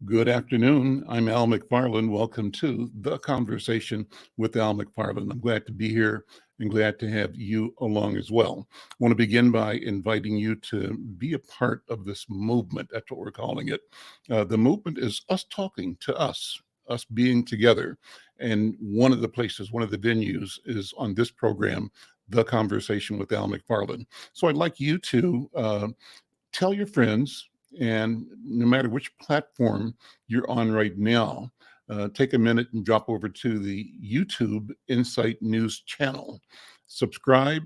Good afternoon. I'm Al McFarlane. Welcome to The Conversation with Al McFarlane. I'm glad to be here and glad to have you along as well. I want to begin by inviting you to be a part of this movement. That's what we're calling it. The movement is us talking to us being together. And one of the places, one of the venues is on this program, The Conversation with Al McFarlane. So I'd like you to tell your friends, and no matter which platform you're on right now, take a minute and drop over to the YouTube Insight News channel. Subscribe,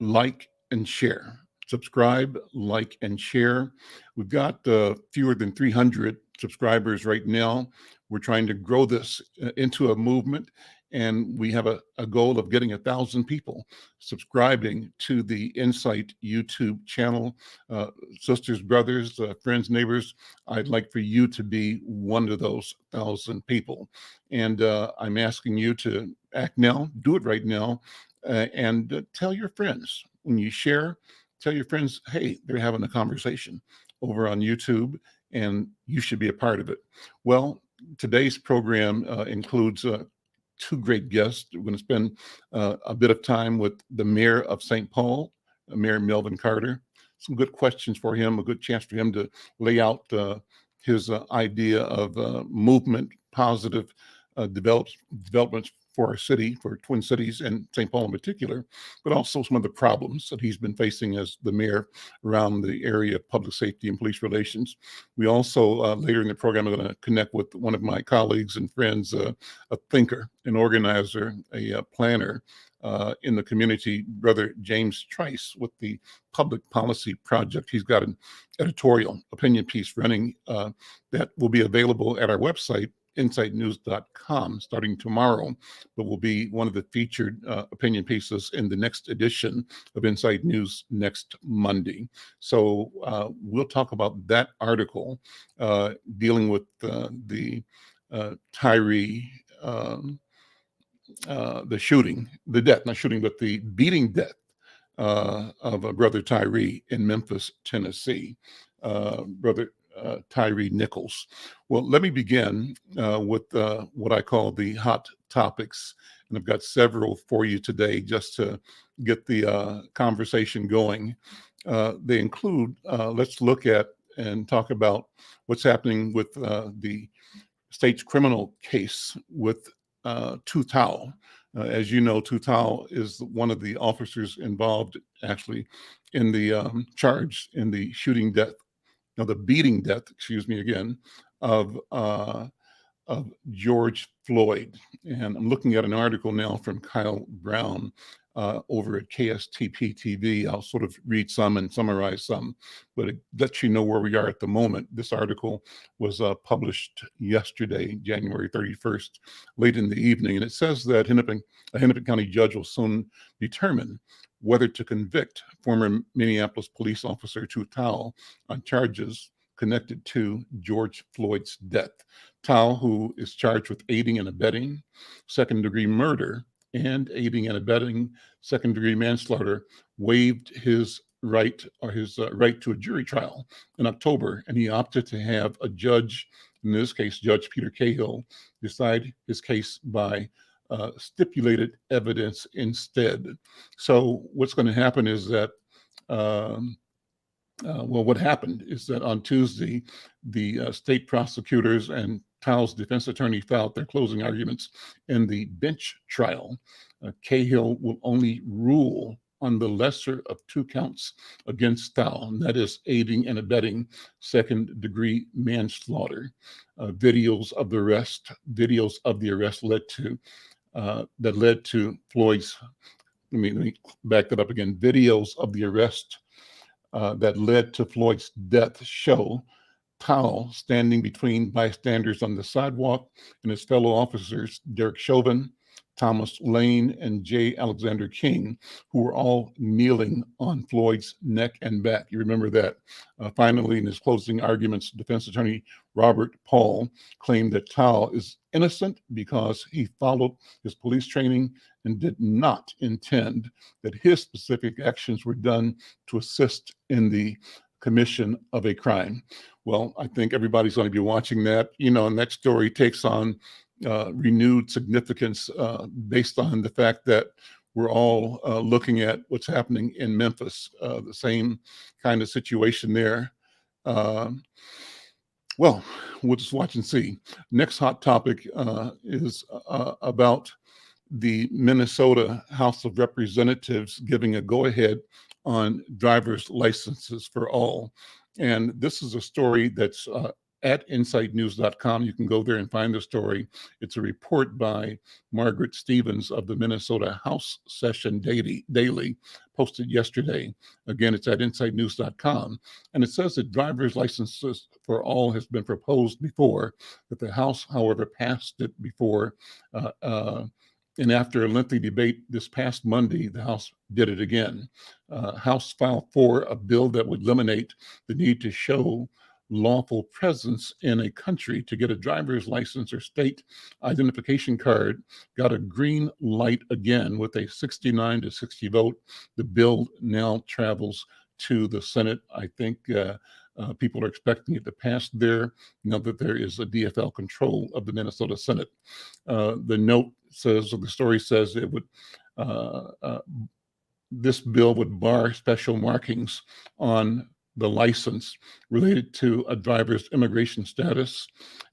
like, and share. Subscribe, like, and share. We've got fewer than 300 subscribers right now. We're trying to grow this into a movement, and we have a goal of getting 1,000 people subscribing to the Insight YouTube channel. Sisters, brothers, friends, neighbors, I'd like for you to be one of those 1,000 people. And I'm asking you to act now, do it right now, and tell your friends. When you share, tell your friends, hey, they're having a conversation over on YouTube, and you should be a part of it. Well, today's program includes two great guests. We're going to spend a bit of time with the mayor of St. Paul, Mayor Melvin Carter. Some good questions for him, a good chance for him to lay out his idea of movement, positive developments for our city, for Twin Cities and St. Paul in particular, but also some of the problems that he's been facing as the mayor around the area of public safety and police relations. We also, later in the program, are going to connect with one of my colleagues and friends, a thinker, an organizer, a planner in the community, Brother James Trice, with the Public Policy Project. He's got an editorial opinion piece running that will be available at our website, insightnews.com, starting tomorrow, but will be one of the featured opinion pieces in the next edition of Insight News next Monday. So we'll talk about that article dealing with the Tyree, the shooting, the death, not shooting, but the beating death of Brother Tyree in Memphis, Tennessee. Brother Tyree Nichols. Well, let me begin with what I call the hot topics. And I've got several for you today just to get the conversation going. They include, let's look at and talk about what's happening with the state's criminal case with Tutao. As you know, Tutao is one of the officers involved actually in the charge in the shooting death, the beating death, excuse me again, of George Floyd. And I'm looking at an article now from Kyle Brown over at KSTP TV. I'll sort of read some and summarize some, but it lets you know where we are at the moment. This article was published yesterday, January 31st, late in the evening. And it says that a Hennepin County judge will soon determine whether to convict former Minneapolis police officer Tutao on charges connected to George Floyd's death. Tao, who is charged with aiding and abetting second-degree murder and aiding and abetting second-degree manslaughter, waived his right to a jury trial in October, and he opted to have a judge, in this case, Judge Peter Cahill, decide his case by stipulated evidence instead. So what's going to happen is that what happened is that on Tuesday, the state prosecutors and Tao's defense attorney filed their closing arguments in the bench trial. Cahill will only rule on the lesser of two counts against Tao, and that is aiding and abetting second-degree manslaughter. Videos of the arrest led to Floyd's. Let me back that up again. Videos of the arrest that led to Floyd's death show Tao standing between bystanders on the sidewalk and his fellow officers, Derek Chauvin, Thomas Lane, and J. Alexander King, who were all kneeling on Floyd's neck and back. You remember that. Finally, in his closing arguments, defense attorney Robert Paul claimed that Tao is innocent because he followed his police training and did not intend that his specific actions were done to assist in the commission of a crime. Well, I think everybody's going to be watching that, and that story takes on renewed significance based on the fact that we're all looking at what's happening in Memphis, the same kind of situation there. Well, we'll just watch and see. Next hot topic is about the Minnesota House of Representatives giving a go-ahead on driver's licenses for all. And this is a story that's at insightnews.com. You can go there and find the story. It's a report by Margaret Stevens of the Minnesota House Session Daily, posted yesterday. Again, it's at insightnews.com. And it says that driver's licenses for all has been proposed before, that the House, however, passed it before. And after a lengthy debate this past Monday, the House did it again. House File 4, a bill that would eliminate the need to show lawful presence in a country to get a driver's license or state identification card, got a green light again with a 69 to 60 vote. The bill now travels to the Senate. I think people are expecting it to pass there now that there is a DFL control of the Minnesota Senate. The note says, or the story says, it would this bill would bar special markings on the license related to a driver's immigration status,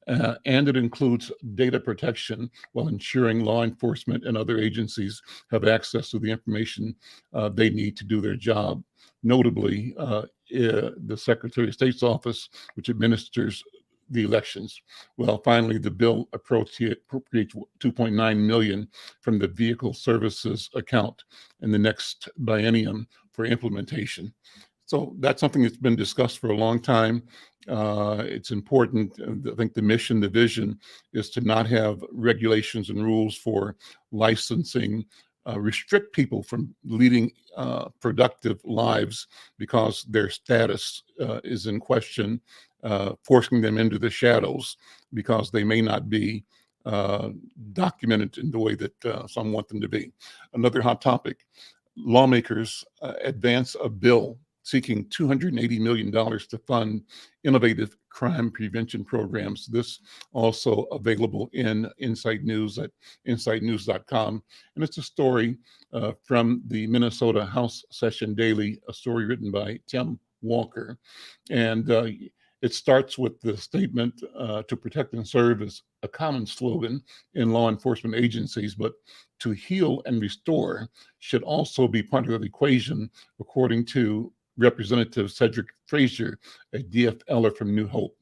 and it includes data protection while ensuring law enforcement and other agencies have access to the information they need to do their job. Notably, the Secretary of State's office, which administers the elections. Well, finally, the bill appropriates $2.9 million from the vehicle services account in the next biennium for implementation. So that's something that's been discussed for a long time. It's important. I think the mission, the vision is to not have regulations and rules for licensing, restrict people from leading productive lives because their status is in question, forcing them into the shadows because they may not be documented in the way that some want them to be. Another hot topic, lawmakers advance a bill seeking $280 million to fund innovative crime prevention programs. This also available in Insight News at insightnews.com. And it's a story from the Minnesota House Session Daily, a story written by Tim Walker. And it starts with the statement, to protect and serve is a common slogan in law enforcement agencies, but to heal and restore should also be part of the equation, according to Representative Cedric Frazier, a DFLer from New Hope.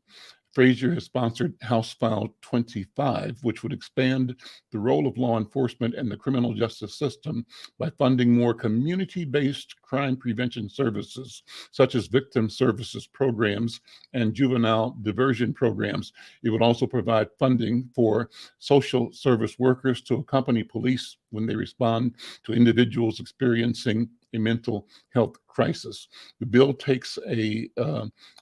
Frazier has sponsored House File 25, which would expand the role of law enforcement and the criminal justice system by funding more community-based crime prevention services, such as victim services programs and juvenile diversion programs. It would also provide funding for social service workers to accompany police when they respond to individuals experiencing a mental health crisis. The bill takes a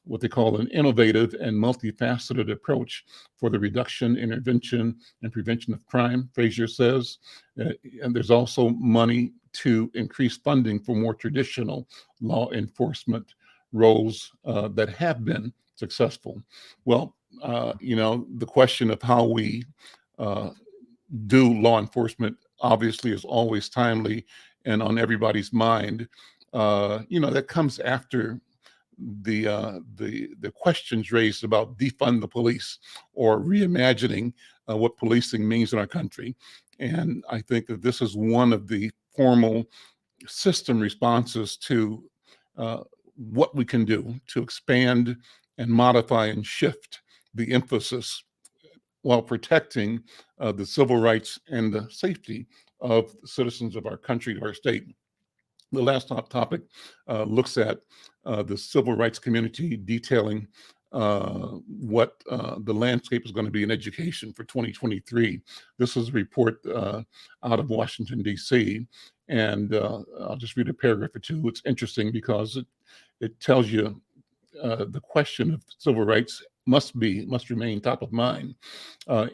what they call an innovative and multifaceted approach for the reduction, intervention, and prevention of crime, Frazier says. And there's also money to increase funding for more traditional law enforcement roles that have been successful. Well, the question of how we do law enforcement obviously is always timely and on everybody's mind. That comes after the questions raised about defund the police or reimagining what policing means in our country. And I think that this is one of the formal system responses to what we can do to expand and modify and shift the emphasis while protecting the civil rights and the safety of the citizens of our country, of our state. The last topic looks at the civil rights community, detailing what the landscape is going to be in education for 2023. This is a report out of Washington, D.C., and I'll just read a paragraph or two. It's interesting because it tells you the question of civil rights must remain top of mind.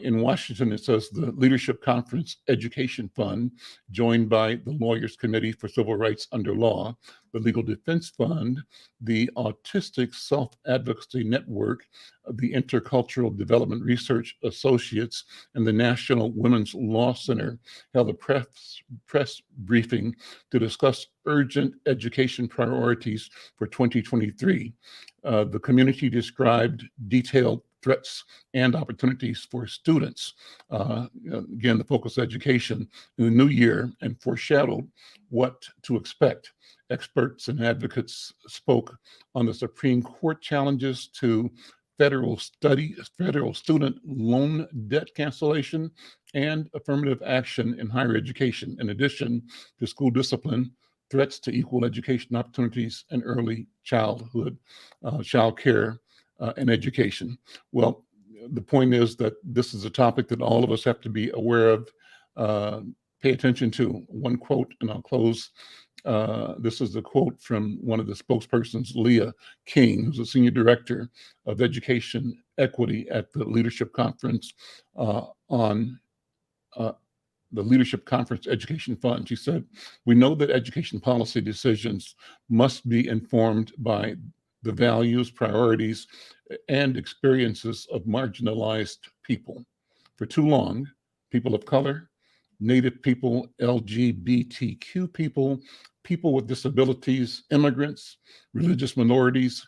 In Washington, it says the Leadership Conference Education Fund, joined by the Lawyers Committee for Civil Rights Under Law, the Legal Defense Fund, the Autistic Self-Advocacy Network, the Intercultural Development Research Associates, and the National Women's Law Center held a press briefing to discuss urgent education priorities for 2023. The community described detailed threats and opportunities for students. Again, the focus education in the new year, and foreshadowed what to expect. Experts and advocates spoke on the Supreme Court challenges to federal student loan debt cancellation and affirmative action in higher education, in addition to school discipline, threats to equal education opportunities, and early childhood, child care, and education. Well, the point is that this is a topic that all of us have to be aware of, pay attention to. One quote, and I'll close. This is a quote from one of the spokespersons, Leah King, who's a senior director of education equity at the Leadership Conference on the Leadership Conference Education Fund. She said, "We know that education policy decisions must be informed by the values, priorities, and experiences of marginalized people. For too long, people of color, Native people, LGBTQ people, people with disabilities, immigrants, religious minorities,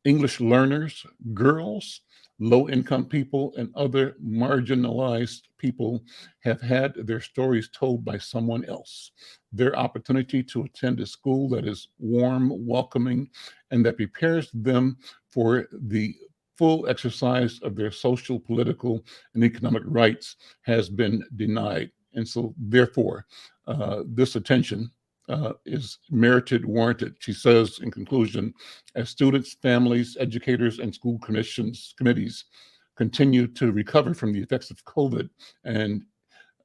English learners, girls, low-income people, and other marginalized people have had their stories told by someone else. Their opportunity to attend a school that is warm, welcoming, and that prepares them for the full exercise of their social, political, and economic rights has been denied. And so, therefore, this attention is merited, warranted." She says in conclusion, as students, families, educators, and school committees continue to recover from the effects of COVID and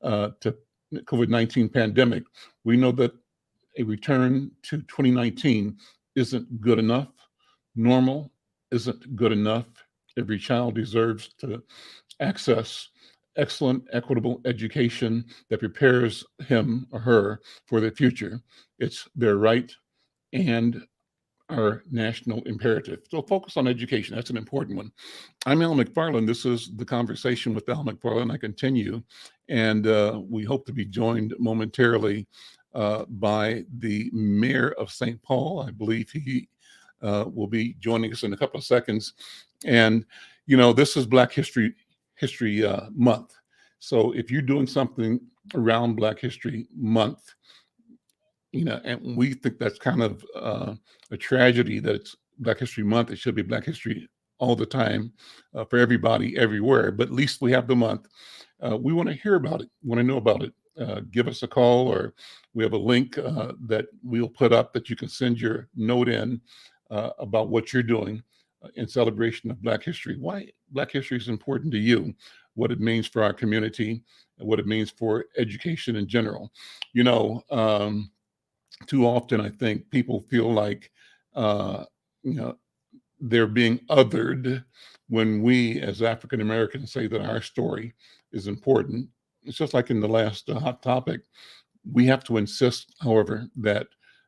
to COVID-19 pandemic, we know that a return to 2019 isn't good enough. Normal isn't good enough. Every child deserves to access excellent, equitable education that prepares him or her for the future. It's their right and our national imperative. So focus on education. That's an important one. I'm Al McFarlane. This is The Conversation with Al McFarlane. I continue, and we hope to be joined momentarily by the mayor of St. Paul. I believe he will be joining us in a couple of seconds. And, you know, this is Black History Month. So if you're doing something around Black History Month, you know, and we think that's kind of a tragedy that it's Black History Month. It should be Black History all the time for everybody, everywhere. But at least we have the month. We want to hear about it, want to know about it. Give us a call, or we have a link that we'll put up that you can send your note in about what you're doing in celebration of Black History. Why Black History is important to you, what it means for our community, and what it means for education in general. You know, too often I think people feel like, you know, they're being othered when we as African Americans say that our story is important. It's just like in the last hot topic. We have to insist, however, that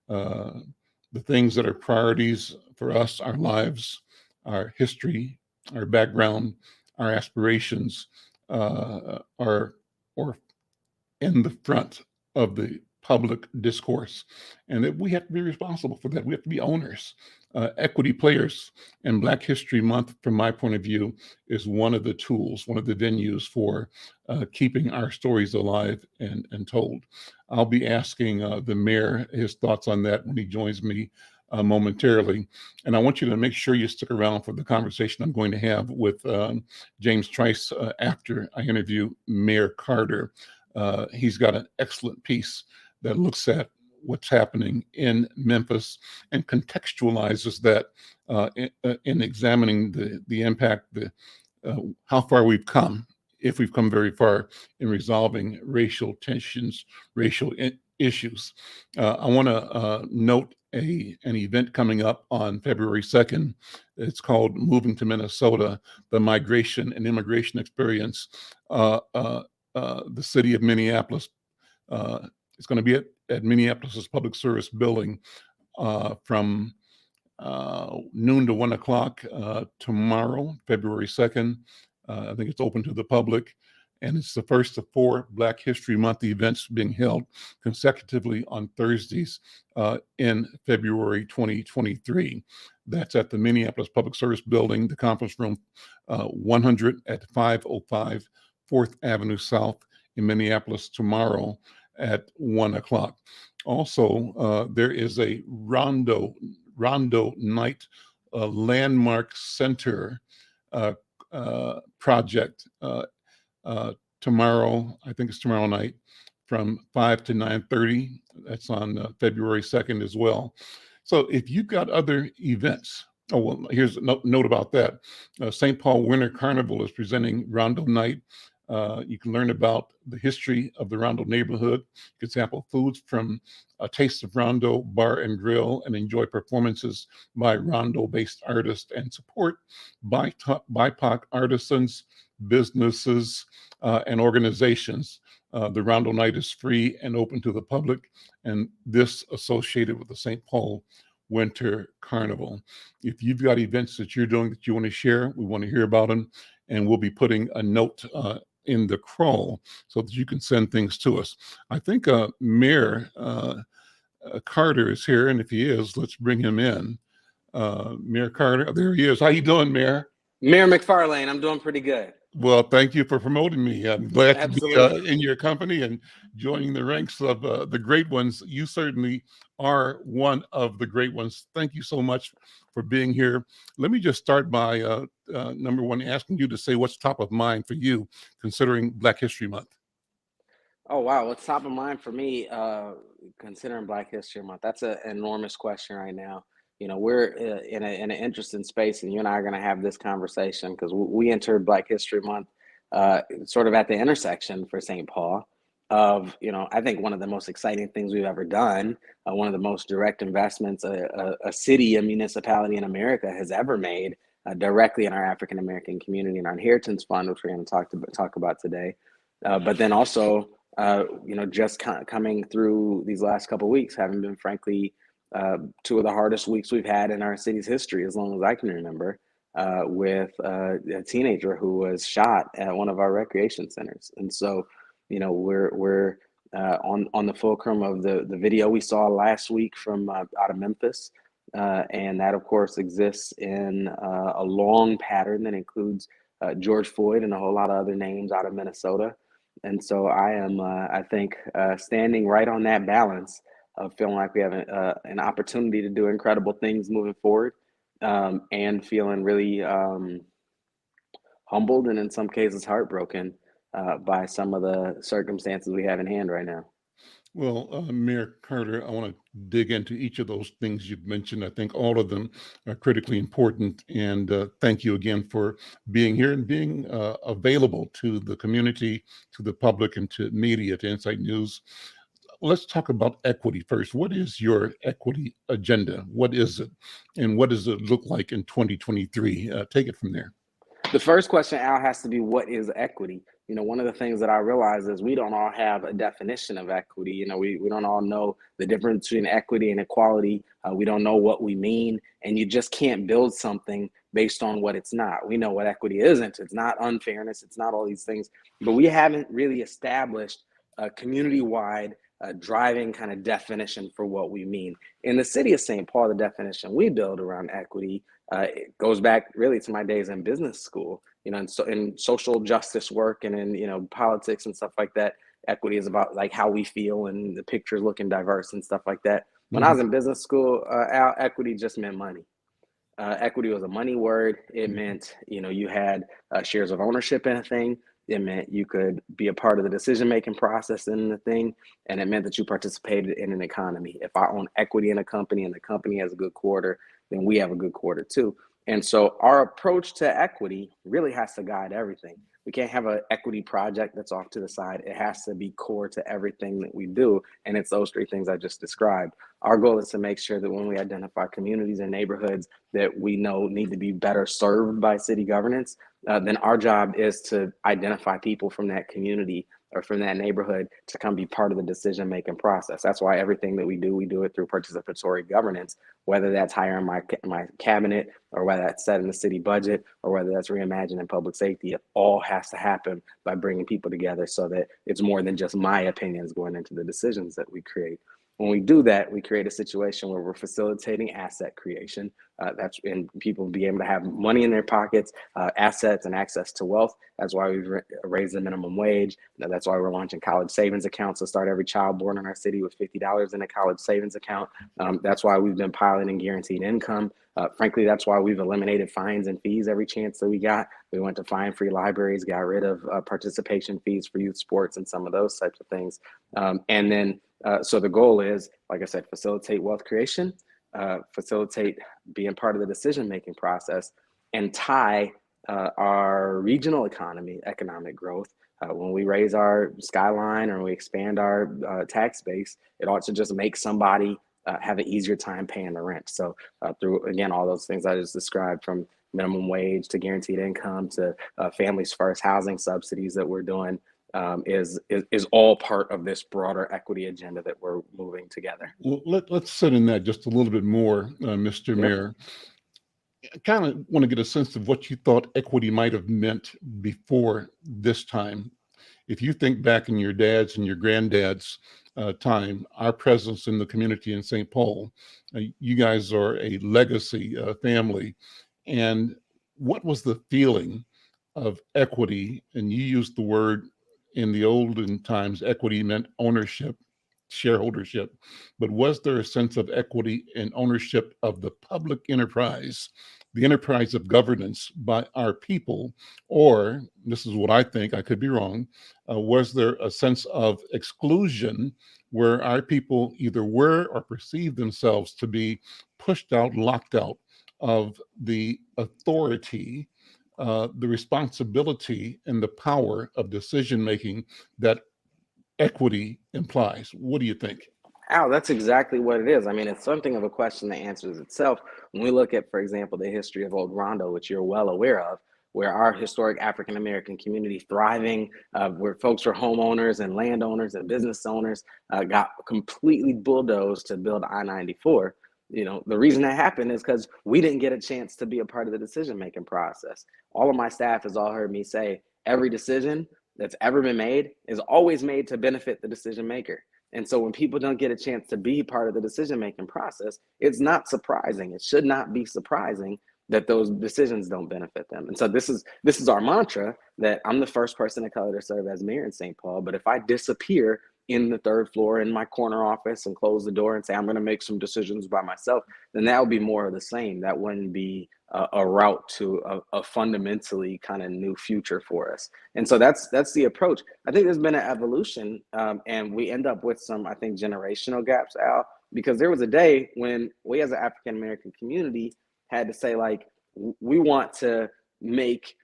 the things that are priorities for us, our lives, our history, our background, our aspirations, are in the front of the public discourse, and that we have to be responsible for that. We have to be owners, equity players, and Black History Month, from my point of view, is one of the tools, one of the venues for keeping our stories alive and told. I'll be asking the mayor his thoughts on that when he joins me momentarily. And I want you to make sure you stick around for the conversation I'm going to have with James Trice after I interview Mayor Carter. He's got an excellent piece that looks at what's happening in Memphis and contextualizes that in examining the impact, how far we've come, if we've come very far, in resolving racial tensions, racial issues. I want to note an event coming up on February 2nd. It's called Moving to Minnesota, the Migration and Immigration Experience. The city of Minneapolis, it's going to be at Minneapolis's Public Service Building from noon to 1 o'clock tomorrow, February 2nd. I think it's open to the public. And it's the first of 4 Black History Month events being held consecutively on Thursdays in February 2023. That's at the Minneapolis Public Service Building, the conference room 100 at 505 4th Avenue South in Minneapolis tomorrow at 1 o'clock. Also, there is a Rondo Night Landmark Center project tomorrow. I think it's tomorrow night from 5 to 9:30. That's on February 2nd as well. So if you've got other events, oh, well, here's a note about that. St. Paul Winter Carnival is presenting Rondo Night. You can learn about the history of the Rondo neighborhood. You can sample foods from a Taste of Rondo Bar and Grill and enjoy performances by Rondo-based artists and support BIPOC artisans, businesses, and organizations. The Rondo Night is free and open to the public, and this associated with the St. Paul Winter Carnival. If you've got events that you're doing that you want to share, we want to hear about them, and we'll be putting a note in the crawl so that you can send things to us. I think Mayor Carter is here, and if he is, let's bring him in. Mayor Carter, there he is. How you doing, Mayor? Mayor McFarlane, I'm doing pretty good. Well, thank you for promoting me. I'm glad Absolutely. to be in your company and joining the ranks of the great ones. You certainly are one of the great ones. Thank you so much for being here. Let me just start by, number one, asking you to say what's top of mind for you considering Black History Month. Oh, wow. What's top of mind for me, considering Black History Month? That's an enormous question right now. You know, we're in an interesting space, and you and I are going to have this conversation because we entered Black History Month sort of at the intersection for St. Paul of, you know, I think one of the most exciting things we've ever done, one of the most direct investments a city, a municipality in America has ever made directly in our African American community and our Inheritance Fund, which we're going to talk about today. But then also, you know, just coming through these last couple of weeks, having been frankly 2 of the hardest weeks we've had in our city's history, as long as I can remember, with a teenager who was shot at one of our recreation centers. And so, you know, we're on the fulcrum of the video we saw last week from out of Memphis, and that of course exists in a long pattern that includes George Floyd and a whole lot of other names out of Minnesota. And so I am, I think, standing right on that balance of feeling like we have an opportunity to do incredible things moving forward, and feeling really humbled and in some cases heartbroken by some of the circumstances we have in hand right now. Well, Mayor Carter, I want to dig into each of those things you've mentioned. I think all of them are critically important. And thank you again for being here and being available to the community, to the public, and to media, to Insight News. Let's talk about equity first. What is your equity agenda? What is it? And what does it look like in 2023? Take it from there. The first question, Al, has to be, what is equity? You know, one of the things that I realize is we don't all have a definition of equity. You know, we don't all know the difference between equity and equality. We don't know what we mean, and you just can't build something based on what it's not. We know what equity isn't. It's not unfairness. It's not all these things, but we haven't really established a community-wide driving kind of definition for what we mean. In the city of St. Paul, the definition we build around equity it goes back really to my days in business school, you know, and so in social justice work and in, you know, politics and stuff like that. Equity is about like how we feel and the pictures looking diverse and stuff like that. When I was in business school, equity just meant money. Equity was a money word. It meant, you know, you had shares of ownership in a thing. It meant you could be a part of the decision-making process in the thing, and it meant that you participated in an economy. If I own equity in a company and the company has a good quarter, then we have a good quarter too. And so our approach to equity really has to guide everything. We can't have an equity project that's off to the side. It has to be core to everything that we do. And it's those three things I just described. Our goal is to make sure that when we identify communities and neighborhoods that we know need to be better served by city governance, then our job is to identify people from that community or from that neighborhood to come be part of the decision-making process. That's why everything that we do it through participatory governance, whether that's hiring my cabinet or whether that's setting the city budget or whether that's reimagining public safety. It all has to happen by bringing people together so that it's more than just my opinions going into the decisions that we create. When we do that, we create a situation where we're facilitating asset creation. That's and people be able to have money in their pockets, assets, and access to wealth. That's why we've raised the minimum wage. That's why we're launching college savings accounts to start every child born in our city with $50 in a college savings account. That's why we've been piloting guaranteed income. Frankly, that's why we've eliminated fines and fees every chance that we got. We went to fine-free libraries, got rid of participation fees for youth sports and some of those types of things. And then so the goal is, like I said, facilitate wealth creation, facilitate being part of the decision-making process, and tie our regional economic growth. When we raise our skyline or we expand our tax base, it ought to just make somebody have an easier time paying the rent. So through, again, all those things I just described, from minimum wage to guaranteed income to families first housing subsidies that we're doing, is all part of this broader equity agenda that we're moving together. Well, let's sit in that just a little bit more, Mr. Yep. Mayor. I kind of want to get a sense of what you thought equity might have meant before this time. If you think back in your dad's and your granddad's time, our presence in the community in St. Paul, you guys are a legacy family. And what was the feeling of equity? And you used the word, in the olden times, equity meant ownership, shareholdership. But was there a sense of equity and ownership of the public enterprise, the enterprise of governance by our people? Or, this is what I think, I could be wrong, was there a sense of exclusion where our people either were or perceived themselves to be pushed out, locked out of the authority, the responsibility, and the power of decision making that equity implies? What do you think? Al, that's exactly what it is. I mean, it's something of a question that answers itself. When we look at, for example, the history of Old Rondo, which you're well aware of, where our historic African American community thriving, where folks were homeowners and landowners and business owners, got completely bulldozed to build I-94. You know, the reason that happened is because we didn't get a chance to be a part of the decision-making process. All of my staff has all heard me say, every decision that's ever been made is always made to benefit the decision maker. And so when people don't get a chance to be part of the decision-making process, it's not surprising. It should not be surprising that those decisions don't benefit them. And so this is our mantra, that I'm the first person of color to serve as mayor in St. Paul. But if I disappear in the third floor in my corner office and close the door and say, I'm going to make some decisions by myself, then that would be more of the same. That wouldn't be a route to a fundamentally kind of new future for us. And so that's the approach. I think there's been an evolution, and we end up with some, I think, generational gaps, Al, because there was a day when we as an African American community had to say, like, we want to make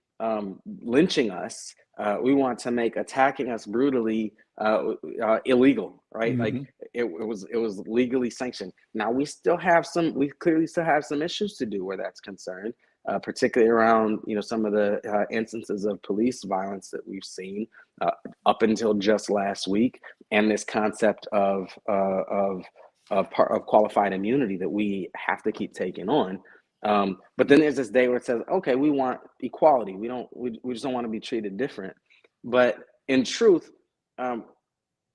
lynching us, we want to make attacking us brutally illegal, right? Mm-hmm. Like it was legally sanctioned. Now we clearly still have some issues to do where that's concerned, particularly around, you know, some of the instances of police violence that we've seen up until just last week, and this concept of qualified immunity that we have to keep taking on. But then there's this day where it says, okay, we want equality. We just don't want to be treated different. But in truth, and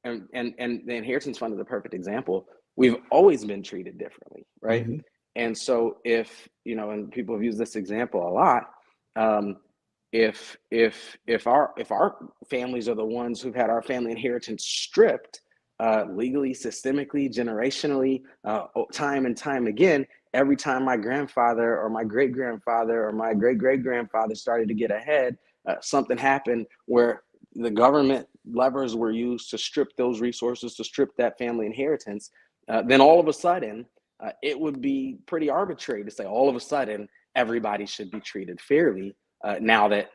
the inheritance fund is a perfect example. We've always been treated differently, right? Mm-hmm. And so if, you know, and people have used this example a lot, if our families are the ones who've had our family inheritance stripped, legally, systemically, generationally, time and time again, every time my grandfather or my great-grandfather or my great-great-grandfather started to get ahead, something happened where the government levers were used to strip those resources, to strip that family inheritance, then all of a sudden, it would be pretty arbitrary to say all of a sudden everybody should be treated fairly. Now that,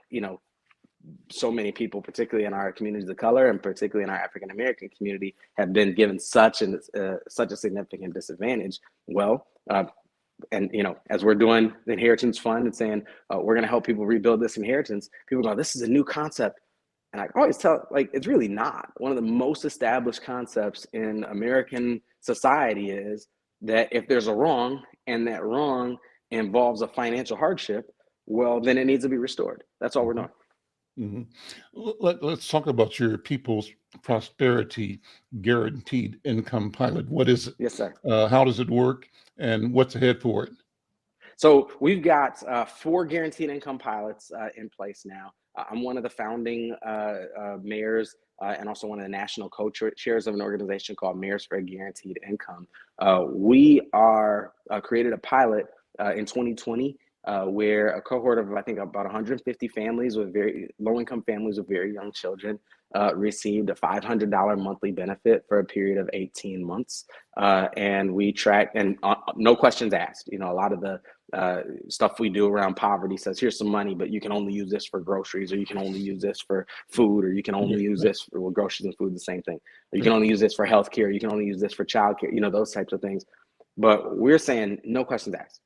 so many people, particularly in our communities of color and particularly in our African American community, have been given such a significant disadvantage. Well, and as we're doing the inheritance fund and saying we're going to help people rebuild this inheritance, people go, this is a new concept. And I always tell, it's really not. One of the most established concepts in American society is that if there's a wrong and that wrong involves a financial hardship, well, then it needs to be restored. That's all we're doing. Mm-hmm. Let's talk about your People's Prosperity Guaranteed Income Pilot. What is it? Yes, sir. How does it work? And what's ahead for it? So we've got 4 guaranteed income pilots in place now. I'm one of the founding mayors and also one of the national co-chairs of an organization called Mayors for Guaranteed Income. We are created a pilot in 2020 where a cohort of, I think, about 150 families with very low-income families with very young children received a $500 monthly benefit for a period of 18 months. And we track, and no questions asked. A lot of the stuff we do around poverty says, here's some money, but you can only use this for groceries, or you can only use this for food, or you can only use this for, well, groceries and food, the same thing. Or you can only use this for healthcare, you can only use this for childcare, those types of things. But we're saying no questions asked.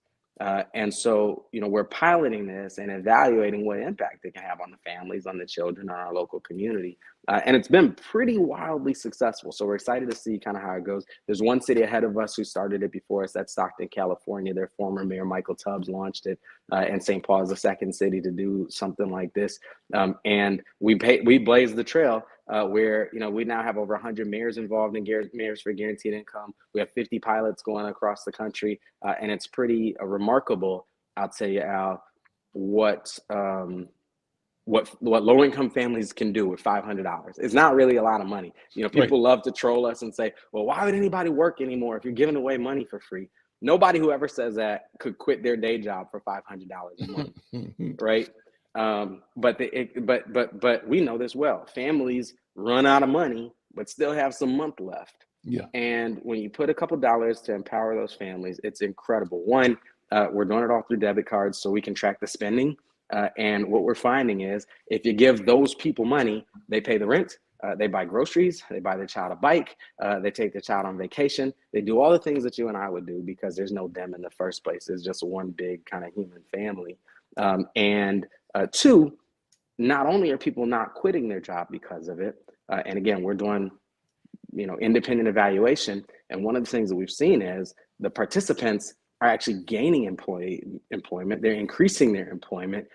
And so, we're piloting this and evaluating what impact it can have on the families, on the children, on our local community. And it's been pretty wildly successful. So we're excited to see kind of how it goes. There's one city ahead of us who started it before us. That's Stockton, California. Their former mayor, Michael Tubbs, launched it. And St. Paul is the second city to do something like this. And we blazed the trail where, we now have over 100 mayors involved in Mayors for Guaranteed Income. We have 50 pilots going across the country. And it's pretty remarkable, I'll tell you, Al, what low-income families can do with $500. It's not really a lot of money. People love to troll us and say, well, why would anybody work anymore if you're giving away money for free? Nobody who ever says that could quit their day job for $500 a month, right? But we know this well. Families run out of money, but still have some month left. Yeah. And when you put a couple dollars to empower those families, it's incredible. One, we're doing it all through debit cards so we can track the spending. And what we're finding is if you give those people money, they pay the rent, they buy groceries, they buy their child a bike, they take their child on vacation. They do all the things that you and I would do because there's no them in the first place. It's just one big kind of human family. And two, not only are people not quitting their job because of it, and again, we're doing independent evaluation. And one of the things that we've seen is the participants are actually gaining employment. They're increasing their employment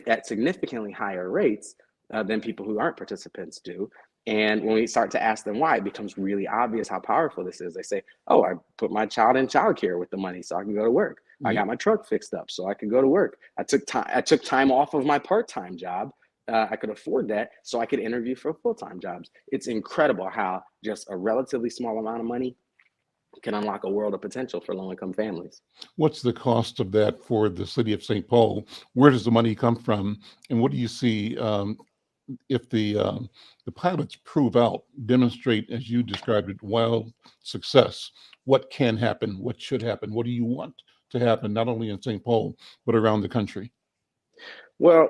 at significantly higher rates than people who aren't participants do. And when we start to ask them why, it becomes really obvious how powerful this is. They say, oh, I put my child in childcare with the money so I can go to work. Yeah. I got my truck fixed up so I could go to work. I took time off of my part-time job. I could afford that so I could interview for full-time jobs. It's incredible how just a relatively small amount of money can unlock a world of potential for low-income families. What's the cost of that for the city of St. Paul? Where does the money come from? And what do you see if the pilots prove out, demonstrate, as you described it, wild success? What can happen? What should happen? What do you want to happen, not only in St. Paul, but around the country? Well,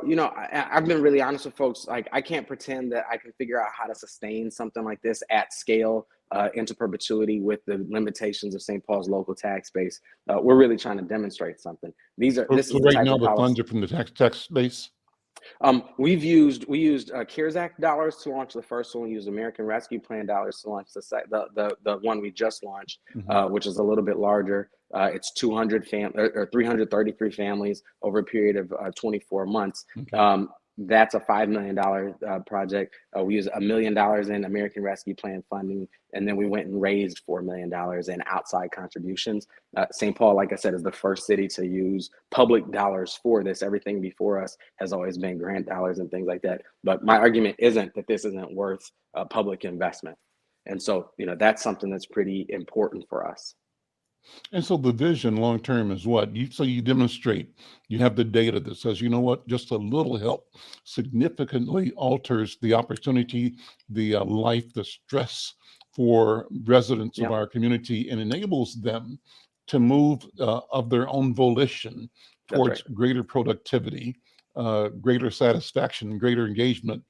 I've been really honest with folks. I can't pretend that I can figure out how to sustain something like this at scale into perpetuity with the limitations of St. Paul's local tax base. We're really trying to demonstrate something. So right now the funds are from the tax base? We used CARES Act dollars to launch the first one. We used American Rescue Plan dollars to launch the one we just launched, which is a little bit larger. It's 333 families over a period of 24 months. Okay. That's a $5 million project. We used $1 million in American Rescue Plan funding, and then we went and raised $4 million in outside contributions. St. Paul, like I said, is the first city to use public dollars for this. Everything before us has always been grant dollars and things like that. But my argument isn't that this isn't worth public investment. And so, that's something that's pretty important for us. And so the vision long-term is what? You demonstrate, you have the data that says, you know what, just a little help significantly alters the opportunity, the life, the stress for residents of our community, and enables them to move of their own volition That's right. towards greater productivity, greater satisfaction, greater engagement.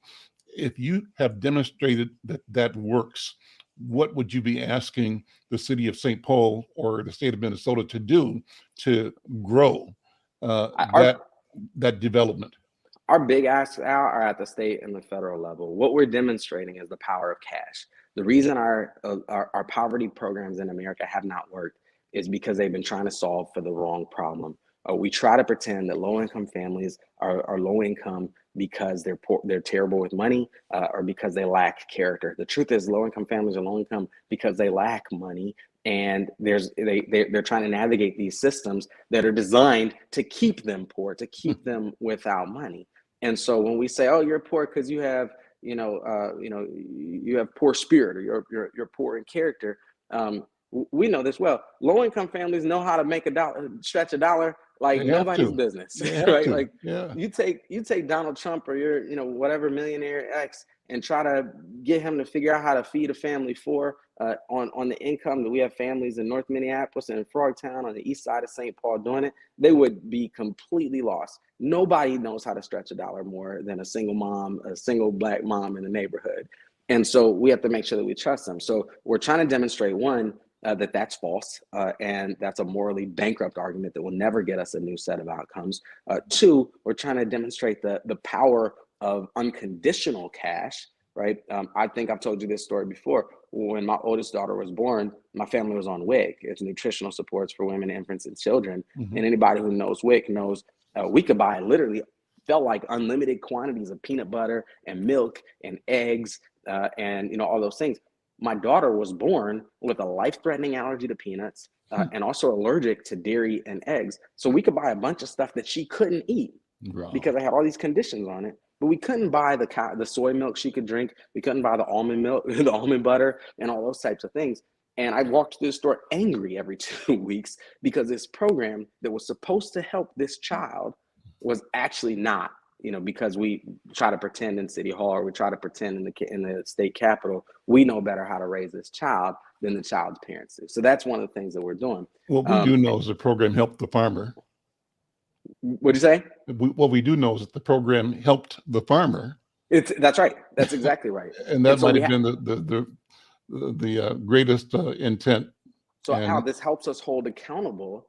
If you have demonstrated that that works, what would you be asking the city of St. Paul or the state of Minnesota to do to grow uh, I, that our that development? our big asks out are at the state and the federal level. What we're demonstrating is the power of cash. The reason our poverty programs in America have not worked is because they've been trying to solve for the wrong problem. We try to pretend that low income families are low income because they're poor, they're terrible with money, or because they lack character. The truth is, low income families are low income because they lack money, and they're trying to navigate these systems that are designed to keep them poor, to keep them without money. And so when we say, "Oh, you're poor because you have, you have poor spirit, or you're poor in character," we know this well. Low income families know how to make a dollar, stretch a dollar like They have nobody's to. business, They have right? to. Like Yeah. you take Donald Trump or your whatever millionaire X and try to get him to figure out how to feed a family on the income that we have families in North Minneapolis and in Frogtown on the east side of St. Paul doing it. They would be completely lost. Nobody knows how to stretch a dollar more than a single mom, a single Black mom in the neighborhood. And so we have to make sure that we trust them. So we're trying to demonstrate, one, that that's false, and that's a morally bankrupt argument that will never get us a new set of outcomes. Two, we're trying to demonstrate the power of unconditional cash, right? I think I've told you this story before. When my oldest daughter was born, my family was on WIC. It's nutritional supports for women, infants, and children. Mhm. And anybody who knows WIC knows we could buy literally felt like unlimited quantities of peanut butter and milk and eggs, and all those things. My daughter was born with a life-threatening allergy to peanuts, and also allergic to dairy and eggs. So we could buy a bunch of stuff that she couldn't eat Wow. because I had all these conditions on it. But we couldn't buy the soy milk she could drink. We couldn't buy the almond milk, the almond butter, and all those types of things. And I walked through the store angry every 2 weeks because this program that was supposed to help this child was actually not. Because we try to pretend in City Hall, or we try to pretend in the state capitol, we know better how to raise this child than the child's parents do. So that's one of the things that we're doing. What we do know is the program helped the farmer. What'd you say? What we do know is that the program helped the farmer, That's right. That's exactly right. and And that so might we have have. been the greatest intent. So Al, And this helps us hold accountable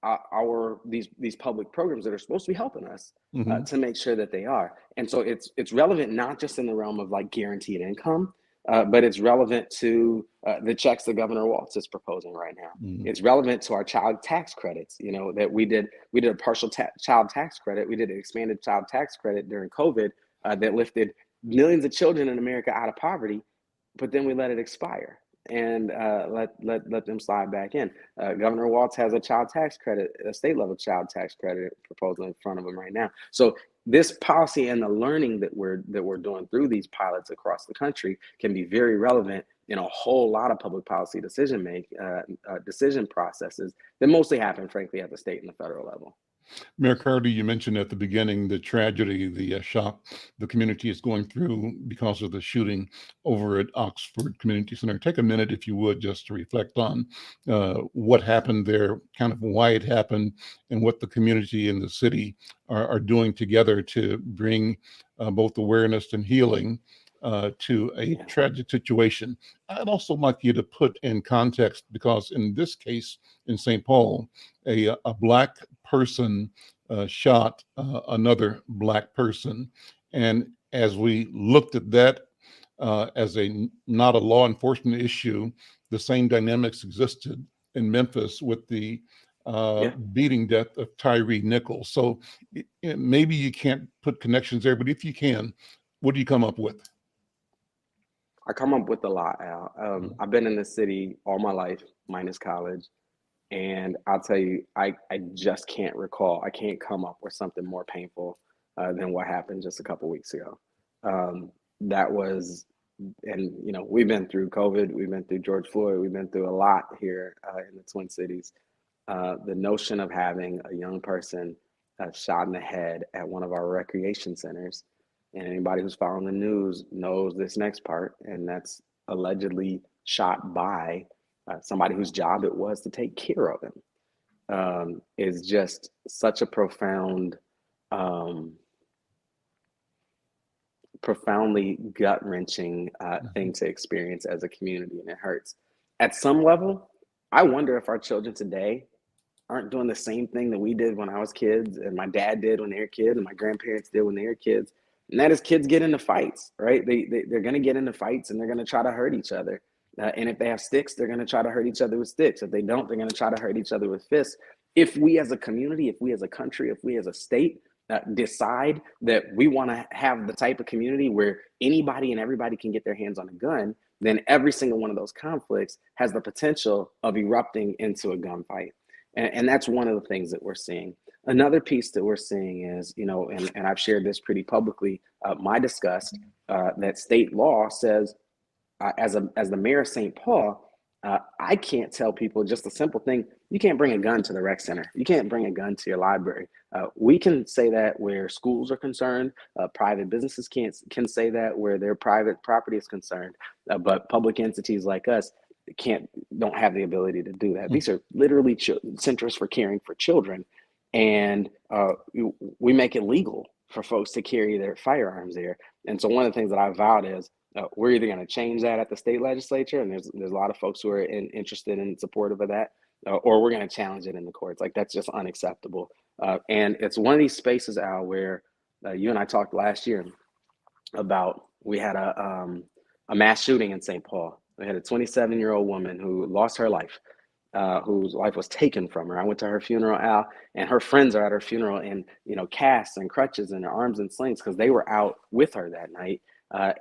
our these public programs that are supposed to be helping us, mhm, to make sure that they are. And so it's relevant not just in the realm of like guaranteed income, but it's relevant to the checks that Governor Walz is proposing right now. mhm. It's relevant to our child tax credits. That we did a partial child tax credit. We did an expanded child tax credit during COVID, that lifted millions of children in America out of poverty, but then we let it expire and let them slide back in. Governor Walz has a child tax credit, a state level child tax credit proposal in front of him right now. So this policy and the learning that we're doing through these pilots across the country can be very relevant in a whole lot of public policy decision processes that mostly happen, frankly, at the state and the federal level. Mayor Carter, you mentioned at the beginning the tragedy, the shock the community is going through because of the shooting over at Oxford Community Center. Take a minute, if you would, just to reflect on what happened there, kind of why it happened, and what the community and the city are doing together to bring both awareness and healing to a Yeah. tragic situation. I'd also like you to put in context, because in this case in St. Paul, a Black person shot another Black person. And as we looked at that as not a law enforcement issue, the same dynamics existed in Memphis with the Yeah. beating death of Tyree Nichols. So maybe you can't put connections there, but if you can, what do you come up with? I come up with a lot, Al. I've been in the city all my life, minus college. And I'll tell you, I just can't recall. I can't come up with something more painful than what happened just a couple weeks ago. That was, and we've been through COVID, we've been through George Floyd, we've been through a lot here in the Twin Cities. The notion of having a young person shot in the head at one of our recreation centers, and anybody who's following the news knows this next part, and that's allegedly shot by somebody whose job it was to take care of him. is just such a profoundly gut-wrenching thing to experience as a community, and it hurts. At some level, I wonder if our children today aren't doing the same thing that we did when I was kids, and my dad did when they were kids, and my grandparents did when they were kids. And that is, kids get into fights, right? They're going to get into fights, and they're going to try to hurt each other. And if they have sticks, they're going to try to hurt each other with sticks. If they don't, they're going to try to hurt each other with fists. If we as a community, if we as a country, if we as a state decide that we want to have the type of community where anybody and everybody can get their hands on a gun, then every single one of those conflicts has the potential of erupting into a gunfight. And that's one of the things that we're seeing. Another piece that we're seeing is, and I've shared this pretty publicly, my disgust that state law says, as the mayor of St. Paul, I can't tell people just a simple thing. You can't bring a gun to the rec center. You can't bring a gun to your library. We can say that where schools are concerned. Private businesses can say that where their private property is concerned. But public entities like us don't have the ability to do that. These are literally centers for caring for children, and we make it legal for folks to carry their firearms there. And so one of the things that I vowed is we're either going to change that at the state legislature, and there's a lot of folks who are interested and supportive of that, or we're going to challenge it in the courts. Like, that's just unacceptable. And it's one of these spaces, Al, where you and I talked last year about, we had a mass shooting in St. Paul. We had a 27-year-old woman who lost her life, whose life was taken from her. I went to her funeral, Al, and her friends are at her funeral in, casts and crutches and their arms and slings, because they were out with her that night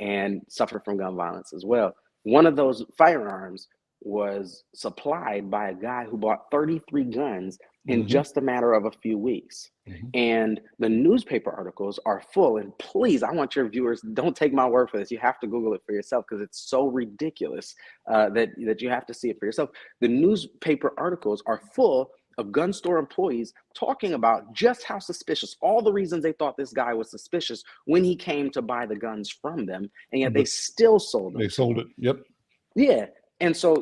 and suffered from gun violence as well. One of those firearms was supplied by a guy who bought 33 guns in just a matter of a few weeks. And the newspaper articles are full. And please, I want your viewers, don't take my word for this. You have to Google it for yourself, because it's so ridiculous that you have to see it for yourself. The newspaper articles are full of gun store employees talking about just how suspicious, all the reasons they thought this guy was suspicious when he came to buy the guns from them, and yet they still sold them. They sold it. Yep. Yeah. And so,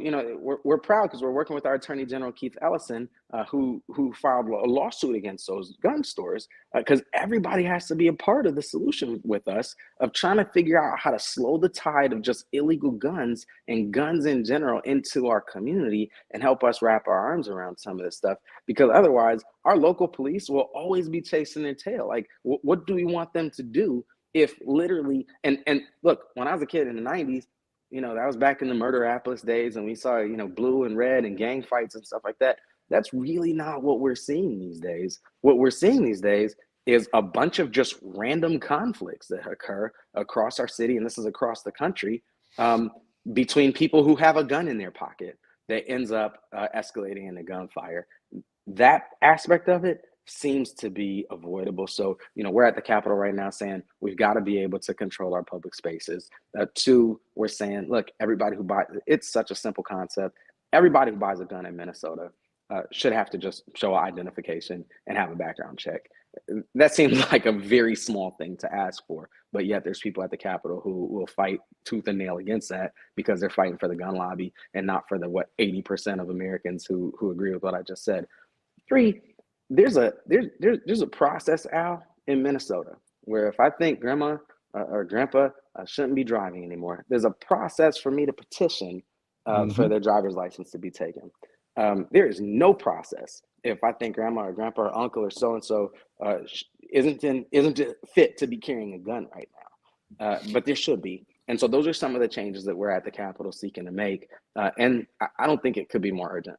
we're proud, because we're working with our Attorney General, Keith Ellison, who filed a lawsuit against those gun stores, because everybody has to be a part of the solution with us of trying to figure out how to slow the tide of just illegal guns and guns in general into our community, and help us wrap our arms around some of this stuff, because otherwise our local police will always be chasing their tail. Like, what do we want them to do if literally, and look, when I was a kid in the 90s, that was back in the Murderapolis days, and we saw, blue and red and gang fights and stuff like that. That's really not what we're seeing these days. What we're seeing these days is a bunch of just random conflicts that occur across our city, and this is across the country, between people who have a gun in their pocket that ends up escalating into gunfire. That aspect of it seems to be avoidable. So, we're at the Capitol right now saying we've got to be able to control our public spaces. Two, we're saying, look, everybody who buys, it's such a simple concept. Everybody who buys a gun in Minnesota should have to just show identification and have a background check. That seems like a very small thing to ask for, but yet there's people at the Capitol who will fight tooth and nail against that, because they're fighting for the gun lobby and not for the 80% of Americans who agree with what I just said. Three, there's a process, Al, in Minnesota, where if I think grandma or grandpa shouldn't be driving anymore, there's a process for me to petition for their driver's license to be taken. There is no process if I think grandma or grandpa or uncle or so-and-so isn't fit to be carrying a gun right now, but there should be. And so those are some of the changes that we're at the Capitol seeking to make, and I don't think it could be more urgent.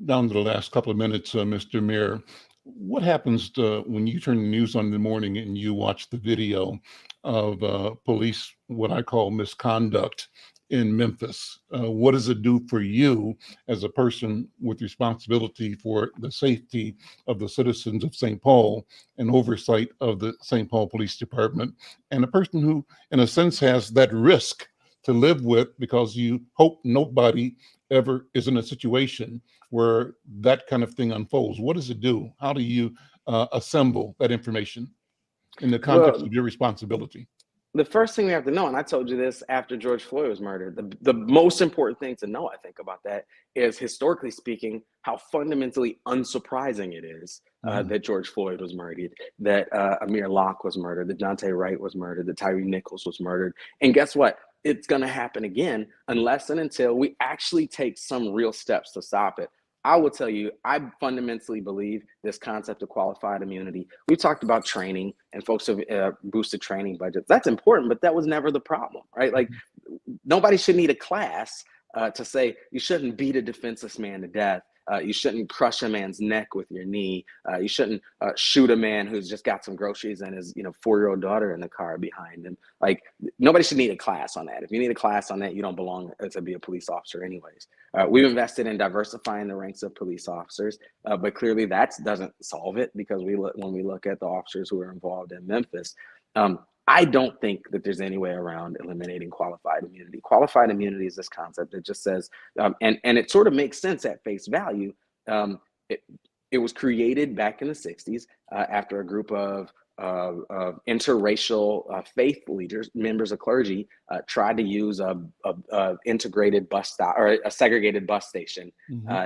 Down to the last couple of minutes, Mr. Mayor, what happens when you turn the news on in the morning and you watch the video of police, what I call misconduct in Memphis? What does it do for you as a person with responsibility for the safety of the citizens of St. Paul and oversight of the St. Paul Police Department, and a person who, in a sense, has that risk to live with, because you hope nobody ever is in a situation where that kind of thing unfolds? What does it do? How do you assemble that information in the context of your responsibility? the first thing we have to know, and I told you this after George Floyd was murdered, the most important thing to know, I think, about that is, historically speaking, how fundamentally unsurprising it is that George Floyd was murdered, that Amir Locke was murdered, that Daunte Wright was murdered, that Tyree Nichols was murdered. And guess what? It's going to happen again unless and until we actually take some real steps to stop it. I will tell you, I fundamentally believe this concept of qualified immunity. We talked about training, and folks have boosted training budgets. That's important, but that was never the problem, right? Like, nobody should need a class to say you shouldn't beat a defenseless man to death. You shouldn't crush a man's neck with your knee. You shouldn't shoot a man who's just got some groceries and his 4-year-old daughter in the car behind him. Like, nobody should need a class on that. If you need a class on that, you don't belong to be a police officer anyways. We've invested in diversifying the ranks of police officers, but clearly that doesn't solve it, because when we look at the officers who are involved in Memphis, I don't think that there's any way around eliminating qualified immunity. Qualified immunity is this concept that just says, and it sort of makes sense at face value. It was created back in the 60s after a group of interracial faith leaders, members of clergy, tried to use a integrated bus stop, or a segregated bus station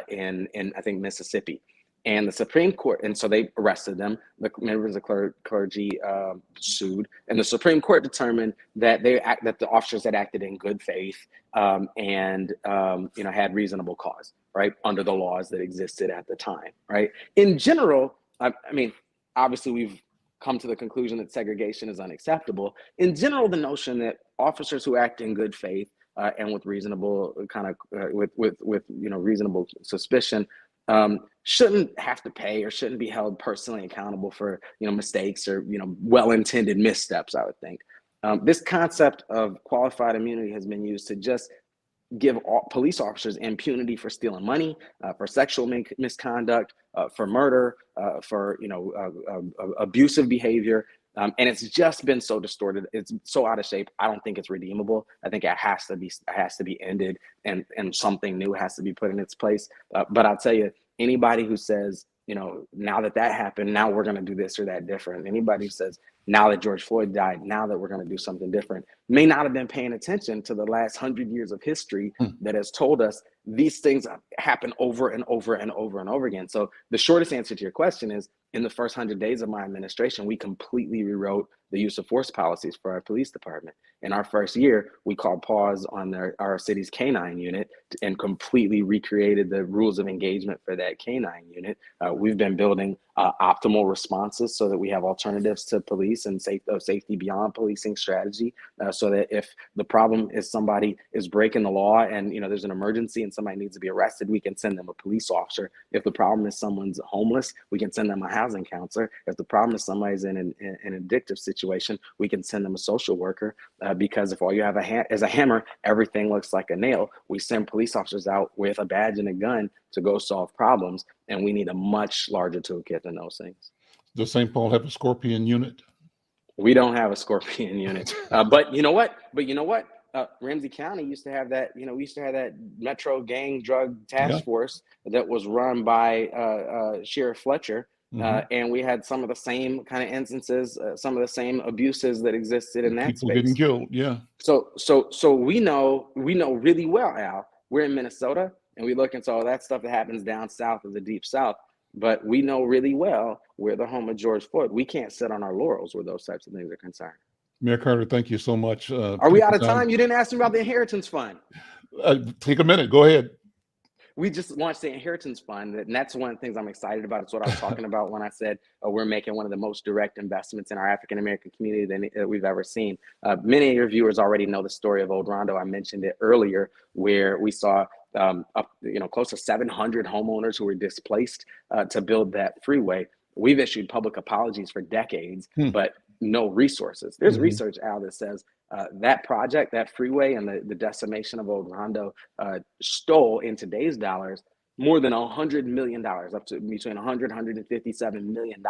in I think Mississippi. And the Supreme Court, and so they arrested them. The members of clergy sued, and the Supreme Court determined that that the officers had acted in good faith and had reasonable cause, right, under the laws that existed at the time, right. In general, I mean, obviously we've come to the conclusion that segregation is unacceptable. In general, the notion that officers who act in good faith and with reasonable reasonable suspicion shouldn't have to pay or shouldn't be held personally accountable for mistakes or well-intended missteps, I would think. This concept of qualified immunity has been used to just give police officers impunity for stealing money, for sexual misconduct, for murder, for abusive behavior. And it's just been so distorted. It's so out of shape. I don't think it's redeemable. I think it has to be ended, and something new has to be put in its place. But I'll tell you, anybody who says, now that happened, now we're going to do this or that different. Anybody who says, now that George Floyd died, now that we're going to do something different, may not have been paying attention to the last 100 years of history that has told us these things happen over and over and over and over again. So the shortest answer to your question is, in the first 100 days of my administration, we completely rewrote the use of force policies for our police department. In our first year, we called pause on our city's K-9 unit and completely recreated the rules of engagement for that K-9 unit. We've been building optimal responses so that we have alternatives to police and safety beyond policing strategy, so that if the problem is somebody is breaking the law and there's an emergency and somebody needs to be arrested, we can send them a police officer. If the problem is someone's homeless, we can send them a housing counselor. If the problem is somebody's in an addictive situation, we can send them a social worker, because if all you have is a hammer, everything looks like a nail. We send police officers out with a badge and a gun to go solve problems, and we need a much larger toolkit than those things. Does St. Paul have a Scorpion unit? We don't have a Scorpion unit, but you know what? Ramsey County used to have that. We used to have that Metro Gang Drug Task Force that was run by Sheriff Fletcher. And we had some of the same kind of instances, some of the same abuses that existed in that People space. getting killed, yeah. So we know really well, Al. We're in Minnesota, and we look into all that stuff that happens down south of the Deep South. But we know really well we're the home of George Floyd. We can't sit on our laurels where those types of things are concerned. Mayor Carter, thank you so much. Are we out of time? You didn't ask me about the Inheritance Fund. Take a minute. Go ahead. We just launched the Inheritance Fund, and that's one of the things I'm excited about. It's what I was talking about when I said we're making one of the most direct investments in our African-American community that we've ever seen. Many of your viewers already know the story of Old Rondo. I mentioned it earlier, where we saw close to 700 homeowners who were displaced to build that freeway. We've issued public apologies for decades, but no resources. There's research out that says that project, that freeway, and the decimation of Old Rondo stole, in today's dollars, more than $100 million, up to between $157 million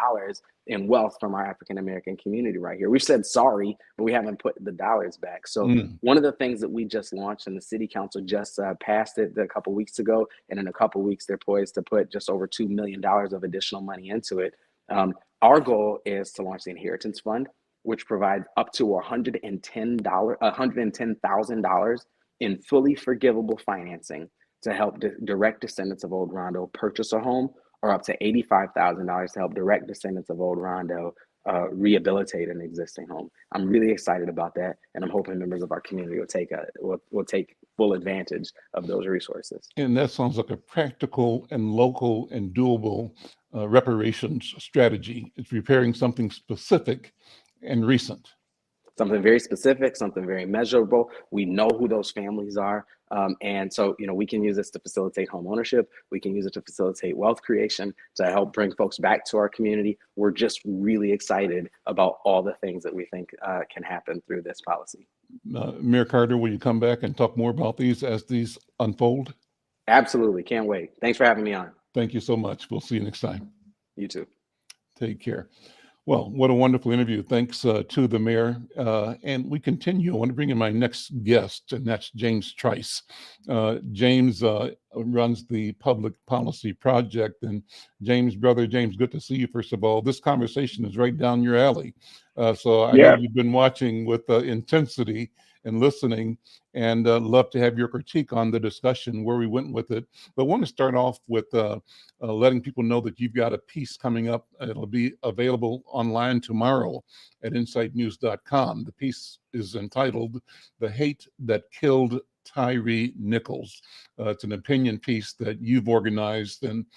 in wealth from our African-American community right here. We've said sorry, but we haven't put the dollars back. So one of the things that we just launched, and the city council just passed it a couple weeks ago, and in a couple weeks, they're poised to put just over $2 million of additional money into it. Our goal is to launch the Inheritance Fund. which provides up to $110,000 in fully forgivable financing to help direct descendants of Old Rondo purchase a home, or up to $85,000 to help direct descendants of Old Rondo rehabilitate an existing home. I'm really excited about that, and I'm hoping members of our community will take full advantage of those resources. And that sounds like a practical and local and doable reparations strategy. It's repairing something specific and recent. Something very specific, something very measurable. We know who those families are. And so, we can use this to facilitate home ownership. We can use it to facilitate wealth creation, to help bring folks back to our community. We're just really excited about all the things that we think can happen through this policy. Mayor Carter, will you come back and talk more about these as these unfold? Absolutely. Can't wait. Thanks for having me on. Thank you so much. We'll see you next time. You too. Take care. Well, what a wonderful interview. Thanks to the mayor. And we continue. I want to bring in my next guest, and that's James Trice. James runs the Public Policy Project. And James, brother James, good to see you, first of all. This conversation is right down your alley. So I know you've been watching with intensity and listening, and love to have your critique on the discussion, where we went with it. But I want to start off with letting people know that you've got a piece coming up. It'll be available online tomorrow at insightnews.com. The piece is entitled "The Hate That Killed Tyree Nichols." It's an opinion piece that you've organized and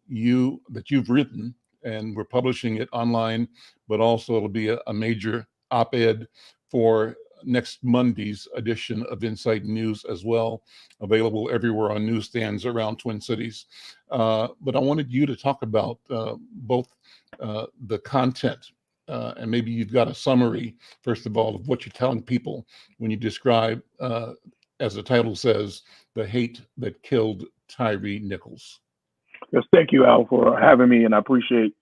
you've written, and we're publishing it online, but also it'll be a major op-ed for next Monday's edition of Insight News as well, available everywhere on newsstands around Twin Cities. But I wanted you to talk about both the content, and maybe you've got a summary, first of all, of what you're telling people when you describe, as the title says, "The Hate That Killed Tyree Nichols." Yes, thank you, Al, for having me, and I appreciate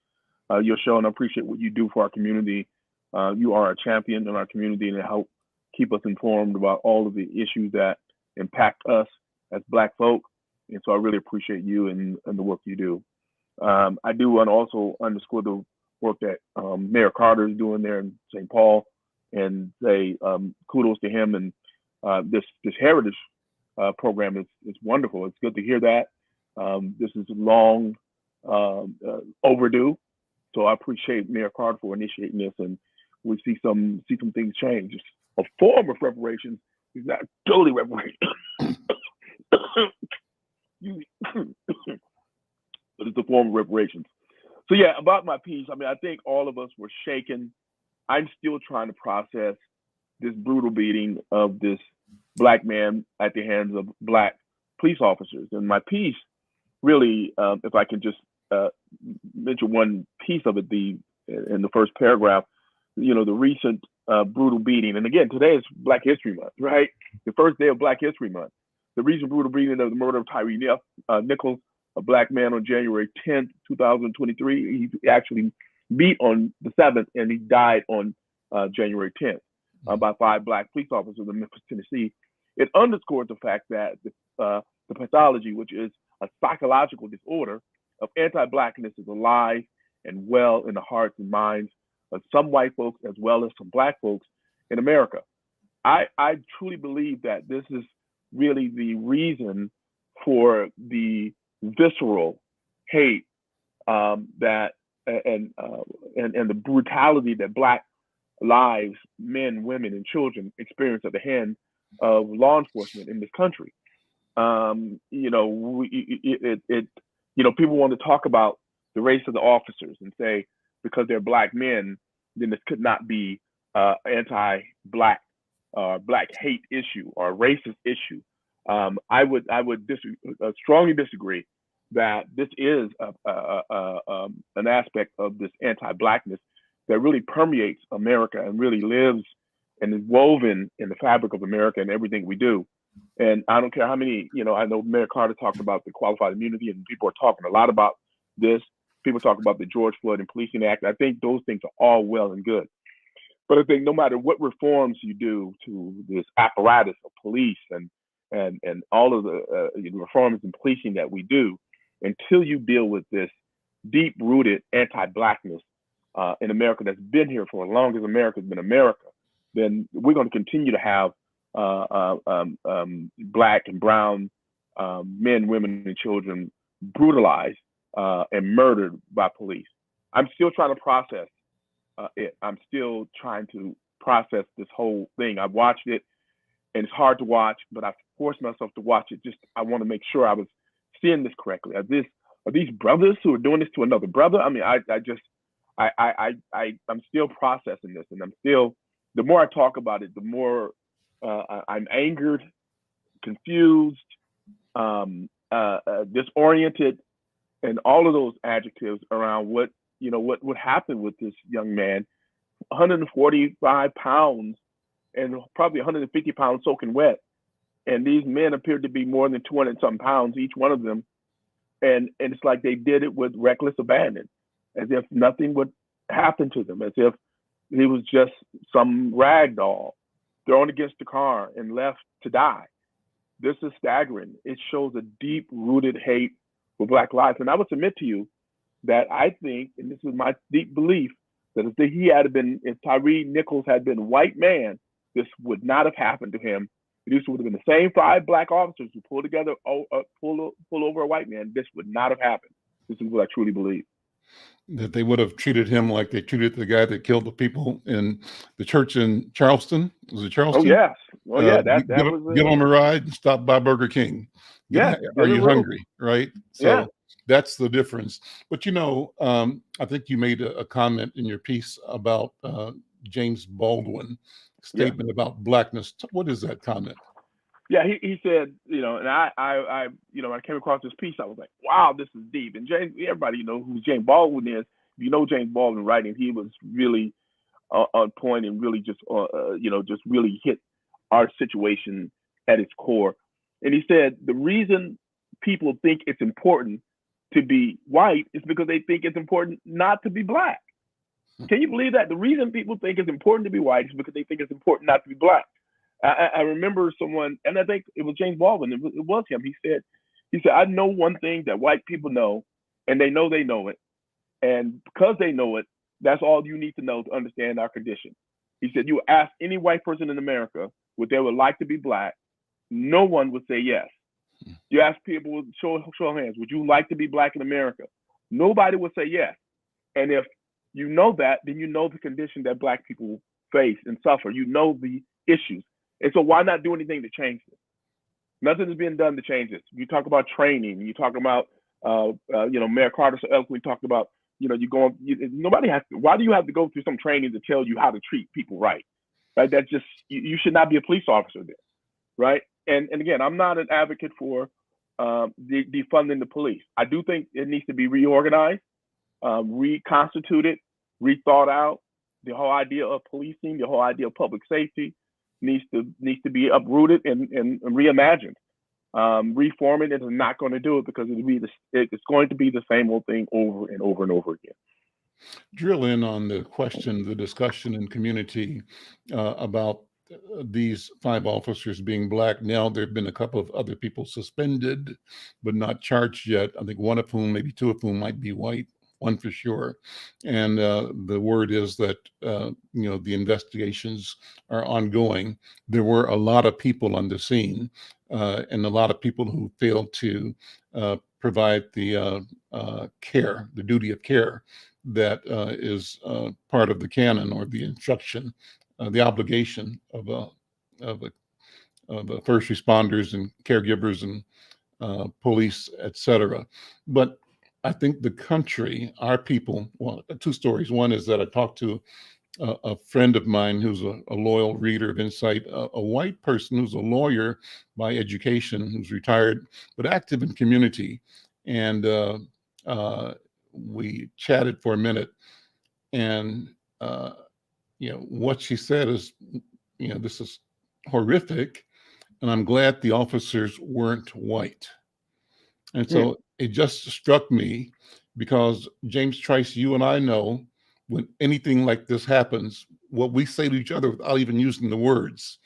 your show, and I appreciate what you do for our community. You are a champion in our community, and help keep us informed about all of the issues that impact us as Black folk. And so I really appreciate you and the work you do. I do want to also underscore the work that Mayor Carter is doing there in St. Paul, and say kudos to him. And this heritage program is wonderful. It's good to hear that. This is long overdue. So I appreciate Mayor Carter for initiating this, and we see some things change. It's a form of reparations. It's not totally reparations, but it's a form of reparations. So yeah, about my piece, I think all of us were shaken. I'm still trying to process this brutal beating of this Black man at the hands of Black police officers. And my piece really, if I can just mention one piece of it, in the first paragraph, the recent brutal beating. And again, today is Black History Month, right? The first day of Black History Month. The recent brutal beating of the murder of Tyree Nichols, a Black man, on January 10th, 2023. He actually beat on the 7th, and he died on January 10th by 5 Black police officers in Memphis, Tennessee. It underscores the fact that the pathology, which is a psychological disorder of anti-Blackness, is alive and well in the hearts and minds of some white folks as well as some Black folks in America. I truly believe that this is really the reason for the visceral hate that and the brutality that Black lives, men, women, and children experience at the hand of law enforcement in this country. People want to talk about the race of the officers and say, because they're Black men, then this could not be anti-Black Black hate issue or racist issue. I would strongly disagree that this is an aspect of this anti-Blackness that really permeates America and really lives and is woven in the fabric of America and everything we do. And I don't care how many, I know Mayor Carter talked about the qualified immunity, and people are talking a lot about this. People talk about the George Floyd and Policing Act. I think those things are all well and good. But I think no matter what reforms you do to this apparatus of police and all of the reforms in policing that we do, until you deal with this deep-rooted anti-Blackness, in America that's been here for as long as America's been America, then we're going to continue to have black and brown men, women, and children brutalized and murdered by police. I'm still trying to process it. I'm still trying to process this whole thing. I've watched it, and it's hard to watch, but I forced myself to watch it. I want to make sure I was seeing this correctly. Are these brothers who are doing this to another brother? I mean, I'm still processing this, and the more I talk about it, the more I'm angered, confused, disoriented, and all of those adjectives around what happened with this young man, 145 pounds and probably 150 pounds soaking wet. And these men appeared to be more than 200 something pounds, each one of them. And it's like they did it with reckless abandon, as if nothing would happen to them, as if he was just some rag doll thrown against the car and left to die. This is staggering. It shows a deep-rooted hate for Black lives. And I would submit to you that I think, and this is my deep belief, that if Tyree Nichols had been a white man, this would not have happened to him. This would have been the same 5 black officers who pull over a white man. This would not have happened. This is what I truly believe. That they would have treated him like they treated the guy that killed the people in the church in Charleston. Was it Charleston? Oh, yes. Oh, yeah. Get on a ride and stop by Burger King. Yeah. Are you hungry? Right? So yeah. That's the difference. But, I think you made a comment in your piece about James Baldwin statement about blackness. What is that comment? Yeah, he said, and I when I came across this piece, I was like, wow, this is deep. And everybody who James Baldwin is. If you know James Baldwin writing, he was really on point and really just really hit our situation at its core. And he said the reason people think it's important to be white is because they think it's important not to be black. Can you believe that? The reason people think it's important to be white is because they think it's important not to be black. I remember someone, and I think it was James Baldwin. It was him. He said, I know one thing that white people know, and they know it. And because they know it, that's all you need to know to understand our condition. He said, you ask any white person in America would they would like to be black, no one would say yes. You ask people with show of hands, would you like to be black in America? Nobody would say yes. And if you know that, then you know the condition that black people face and suffer. You know the issues. And so why not do anything to change this? Nothing is being done to change this. You talk about training. You talk about, Mayor Carter so eloquently talked about, nobody has to. Why do you have to go through some training to tell you how to treat people right? Right? That's just, you should not be a police officer there, right? And again, I'm not an advocate for defunding the police. I do think it needs to be reorganized, reconstituted, rethought out. The whole idea of policing, the whole idea of public safety needs to be uprooted and reimagined. Reforming it is not going to do it because it's going to be the same old thing over and over and over again. Drill in on the discussion in community about these 5 officers being black. Now there have been a couple of other people suspended, but not charged yet. I think one of whom, maybe 2 of whom, might be white. One for sure. And the word is that, the investigations are ongoing. There were a lot of people on the scene and a lot of people who failed to provide the care, the duty of care that is part of the canon or the instruction, the obligation of first responders and caregivers and police, etc. But I think the country, our people, 2 stories. One is that I talked to a friend of mine who's a loyal reader of Insight, a white person who's a lawyer by education, who's retired, but active in community. And we chatted for a minute. And, what she said is, this is horrific. And I'm glad the officers weren't white. And so it just struck me because, James Trice, you and I know when anything like this happens, what we say to each other without even using the words,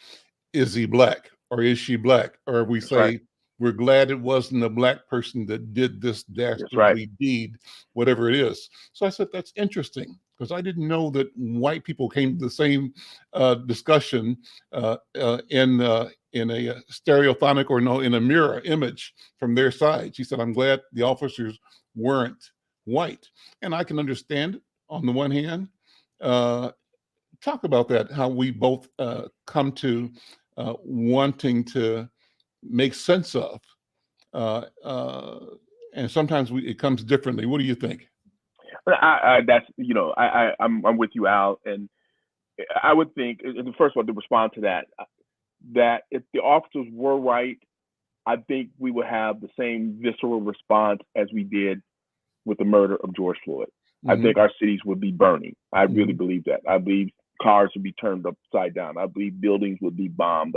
is he black or is she black? Or we say, right, we're glad it wasn't a black person that did this dastardly deed, whatever it is. So I said, that's interesting because I didn't know that white people came to the same discussion in a stereophonic or no, in a mirror image from their side. She said, I'm glad the officers weren't white. And I can understand it on the one hand. Talk about that, how we both come to wanting to make sense of. And sometimes it comes differently. What do you think? I'm with you, Al, and I would think, first of all, to respond to that, that if the officers were right, I think we would have the same visceral response as we did with the murder of George Floyd. Mm-hmm. I think our cities would be burning. I really believe that. I believe cars would be turned upside down. I believe buildings would be bombed,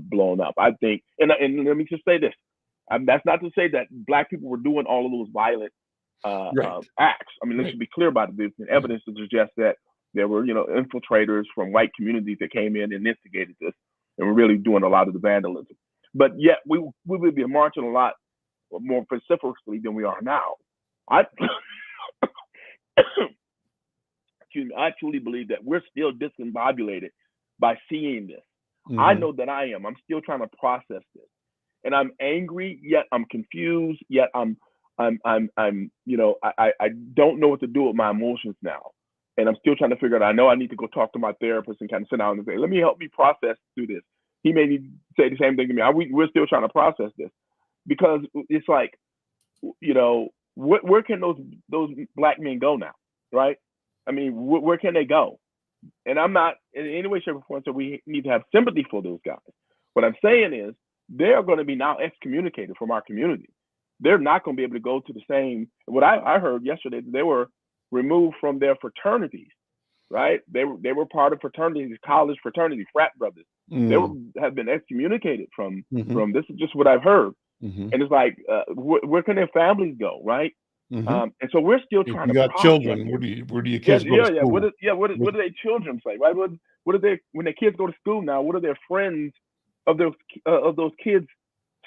blown up. I think, and let me just say this. That's not to say that Black people were doing all of those violent acts. I mean, let's be clear about it. There's evidence to suggest that there were, infiltrators from white communities that came in and instigated this and were really doing a lot of the vandalism. But yet we would be marching a lot more vociferously than we are now. Excuse me, I truly believe that we're still discombobulated by seeing this. Mm-hmm. I know that I am. I'm still trying to process this. And I'm angry, yet I'm confused, yet I don't know what to do with my emotions now. And I'm still trying to figure it out. I know I need to go talk to my therapist and kind of sit down and say, let me help me process through this. He may need to say the same thing to me. We're still trying to process this because it's like, where can those Black men go now, right? I mean, where can they go? And I'm not in any way, shape, or form, so we need to have sympathy for those guys. What I'm saying is they are going to be now excommunicated from our community. They're not going to be able to go to the same. What I heard yesterday, they were removed from their fraternities, right? They were part of fraternities, college fraternities, frat brothers. Mm. They have been excommunicated from this is just what I've heard. Mm-hmm. And it's like, where can their families go, right? Mm-hmm. And so we're still trying to. You got children. Where do your kids go to school? What do their children say, right? What do they when their kids go to school now? What do their friends of those kids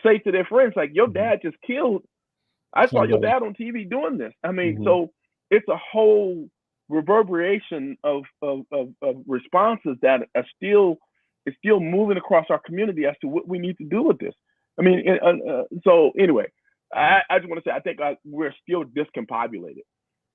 say to their friends? Like, your dad just killed. I saw your dad on TV doing this. I mean, so it's a whole reverberation of responses that are still moving across our community as to what we need to do with this. I mean, so anyway, I just want to say I think we're still discombobulated,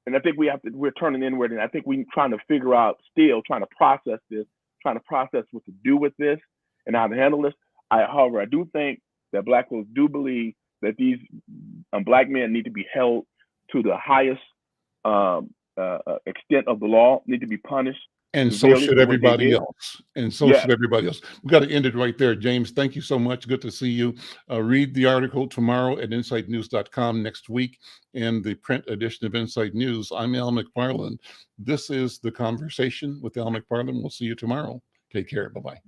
and I think we're turning inward, and I think we're trying to figure out, still trying to process this, trying to process what to do with this and how to handle this. However, I do think that Black folks do believe that these Black men need to be held to the highest extent of the law, need to be punished. And so should everybody else. And so should everybody else. We've got to end it right there. James, thank you so much. Good to see you. Read the article tomorrow at InsightNews.com, next week in the print edition of Insight News. I'm Al McFarlane. This is The Conversation with Al McFarlane. We'll see you tomorrow. Take care. Bye-bye.